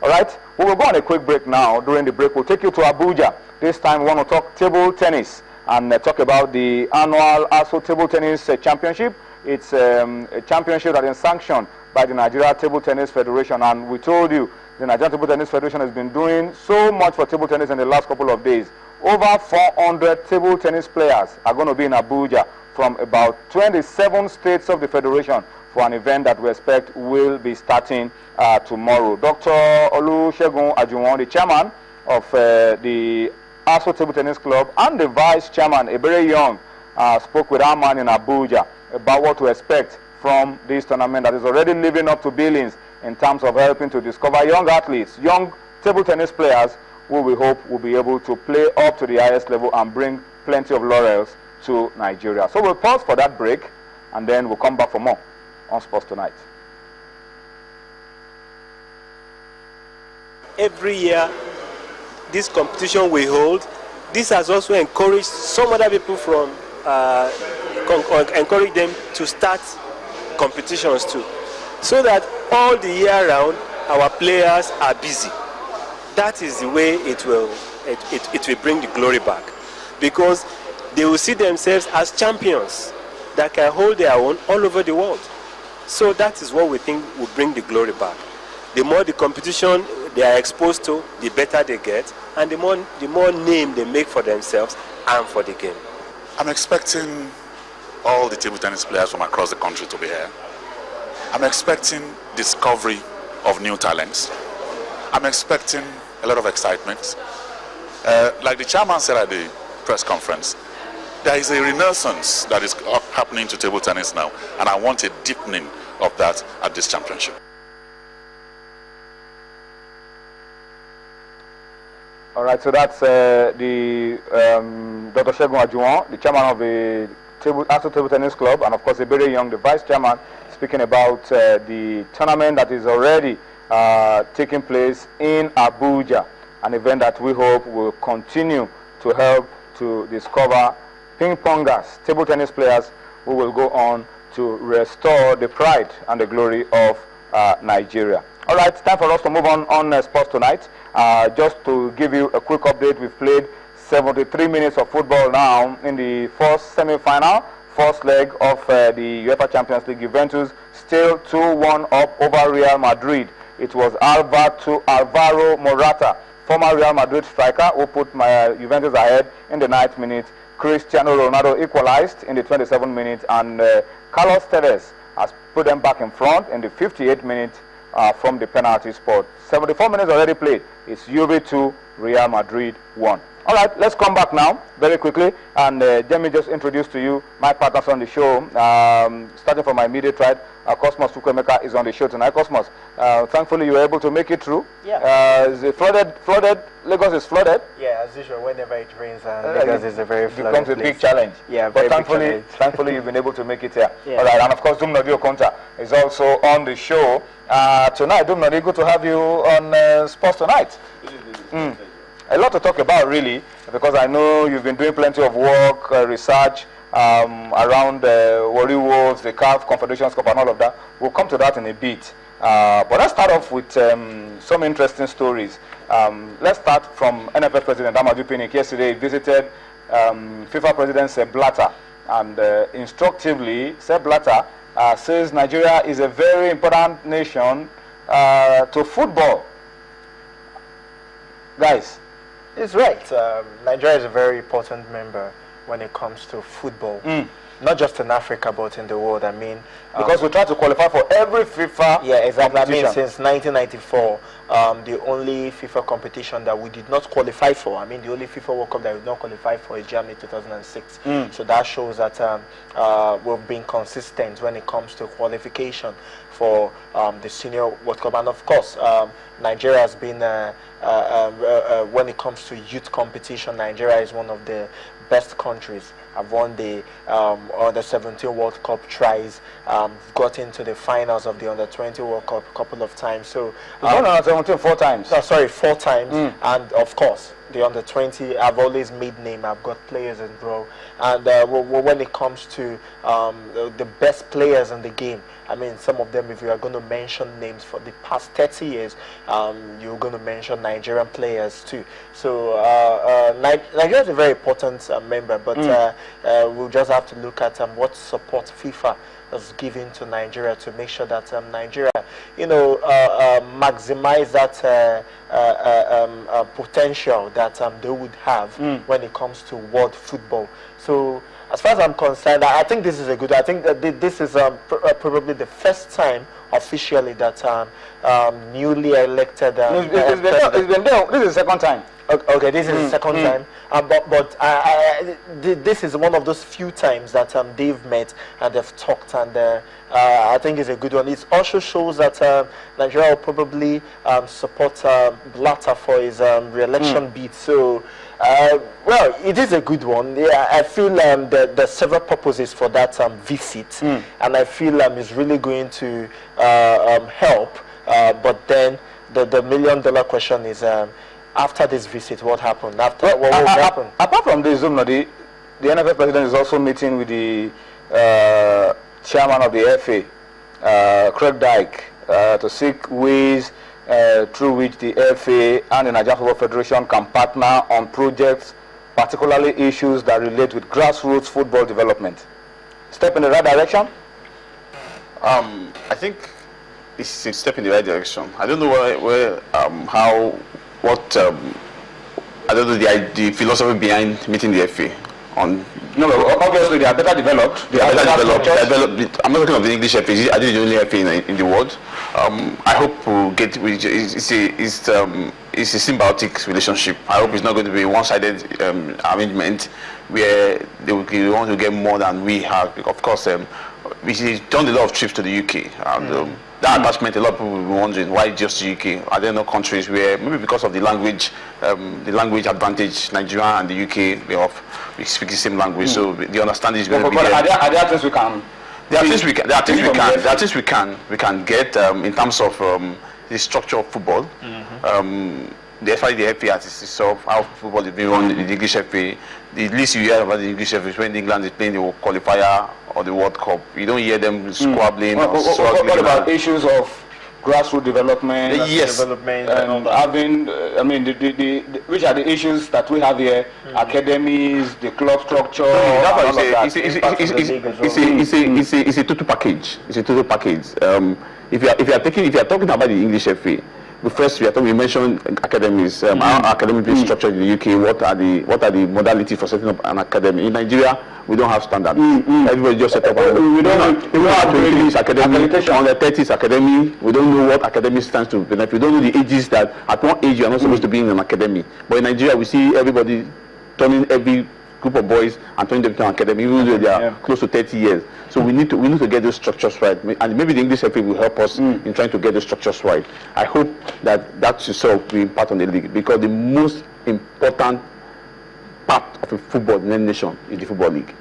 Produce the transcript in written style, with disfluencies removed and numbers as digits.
All right, we will go on a quick break now. During the break, we'll take you to Abuja. This time, we want to talk table tennis and talk about the annual ASO Table Tennis Championship. It's a championship that is sanctioned by the Nigeria Table Tennis Federation, and we told you the Nigeria Table Tennis Federation has been doing so much for table tennis in the last couple of days. Over 400 table tennis players are going to be in Abuja from about 27 states of the federation for an event that we expect will be starting tomorrow. Dr. Olusegun Ajuwon, the chairman of the ASO Table Tennis Club, and the vice chairman, Ebere Young, spoke with our man in Abuja about what to expect from this tournament that is already living up to billions in terms of helping to discover young athletes, young table tennis players who we hope will be able to play up to the highest level and bring plenty of laurels to Nigeria. So we'll pause for that break and then we'll come back for more on Sports Tonight. Every year, this competition we hold, this has also encouraged some other people from, encourage them to start competitions too. So that all the year round, our players are busy. That is the way it will bring the glory back. Because they will see themselves as champions that can hold their own all over the world. So that is what we think will bring the glory back. The more the competition they are exposed to, the better they get, and the more name they make for themselves and for the game. I'm expecting all the table tennis players from across the country to be here. I'm expecting discovery of new talents. I'm expecting a lot of excitement. Like the chairman said at the press conference, there is a renaissance that is happening to table tennis now, and I want a deepening of that at this championship. All right, so that's the Dr. Segun Ajuwon, the chairman of the ASO Table Tennis Club, and of course Ebere Young, the vice chairman, speaking about the tournament that is already taking place in Abuja, an event that we hope will continue to help to discover ping-pongers, table tennis players who will go on to restore the pride and the glory of Nigeria. All right, time for us to move on Sports Tonight. Just to give you a quick update, we've played 73 minutes of football now in the first semi-final, first leg of the UEFA Champions League. Juventus still 2-1 up over Real Madrid. It was Alvaro Morata, former Real Madrid striker, who put Juventus ahead in the 9th minute. Cristiano Ronaldo equalized in the 27th minute, and Carlos Tevez has put them back in front in the 58th minute from the penalty spot. 74 minutes already played. It's Juve 2, Real Madrid 1. All right, let's come back now very quickly, and let me just introduce to you my partners on the show. Starting from my immediate right, Cosmos Fukwemeka is on the show tonight. Cosmos, thankfully you were able to make it through. Yeah. Is it flooded? Lagos is flooded. Yeah, as usual, whenever it rains, Lagos is a very flooded becomes a big challenge. Yeah, but thankfully you've been able to make it here. Yeah. All right, and of course Dumnodi Okonta is also on the show tonight. Dumnodi, good to have you on Sports Tonight. A lot to talk about, really, because I know you've been doing plenty of work, research around the Warri Wolves, the CAF Confederations Cup and all of that. We'll come to that in a bit. But let's start off with some interesting stories. Let's start from NFF President Amadou Pinnick. Yesterday he visited FIFA President Sepp Blatter, and instructively, Sepp Blatter says Nigeria is a very important nation to football. Guys, it's right. Nigeria is a very important member when it comes to football. Not just in Africa, but in the world. I mean, because we try to qualify for every FIFA yeah, exactly. I mean, competition. since 1994, the only FIFA competition that we did not qualify for, I mean, the only FIFA World Cup that we did not qualify for is Germany 2006. So that shows that we've been consistent when it comes to qualification for the Senior World Cup. And of course, Nigeria has been, when it comes to youth competition, Nigeria is one of the best countries have won the Under-17 World Cup twice, got into the finals of the Under-20 World Cup a couple of times. So won Under-17 4 times. No, sorry, 4 times. And of course, the Under-20, I've always made name. I've got players in row. And when it comes to the best players in the game, I mean, some of them, if you are going to mention names for the past 30 years, you're going to mention Nigerian players too. So Nigeria is a very important member, but we'll just have to look at what support FIFA is giving to Nigeria to make sure that Nigeria, maximize that potential that they would have when it comes to world football. So as far as I'm concerned, I think this is a good. I think that this is probably the first time officially that newly elected. It's been there. This is the second time. Okay, this is the second time, but this is one of those few times that they've met and they've talked, and I think it's a good one. It also shows that Nigeria will probably support Blatter for his re-election bid. So, well, it is a good one. Yeah, I feel there's several purposes for that visit, and I feel it's really going to help. But then the million-dollar question is. After this visit, what happened? After what will happen? Apart from this, the NFL president is also meeting with the chairman of the FA, Craig Dyke, to seek ways through which the FA and the Nigerian Football Federation can partner on projects, particularly issues that relate with grassroots football development. Step in the right direction? I think it's a step in the right direction. I don't know I don't know the philosophy behind meeting the FA on. No, obviously they are better developed. They are better developed. I'm not talking of the English FA. I think the only FA in the world. I hope we'll get. It's a symbiotic relationship. I hope it's not going to be a one-sided arrangement where they want to get more than we have. Of course, we've done a lot of trips to the UK. And, that attachment, a lot of people will be wondering why just the UK. Are there no countries where maybe because of the language advantage, Nigeria and the UK we speak the same language, so the understanding is going to be there. Are there things we can? There are things we can get in terms of the structure of football. The FA has itself, how football is being run in the English FA. The least you hear about the English FA is when England is playing the qualifier or the World Cup. You don't hear them squabbling or struggling. What about issues of grassroots development? Yes. And having, which are the issues that we have here? Academies, the club structure. It's a total package. It's a total package. If you are talking about the English FA. First, we mentioned academies. How academy is structured in the UK. What are the modalities for setting up an academy? In Nigeria, we don't have standards. Everybody just set up. We don't have to English academy. On the 30s academy, we don't know what academy stands to benefit. We don't know the ages that at one age you are not supposed to be in an academy. But in Nigeria, we see everybody turning every group of boys and turning them to an academy, even though they are close to 30 years. So we need to get those structures right, and maybe the English FA will help us in trying to get those structures right. I hope that itself will impact on the league, because the most important part of a football in any nation is the football league.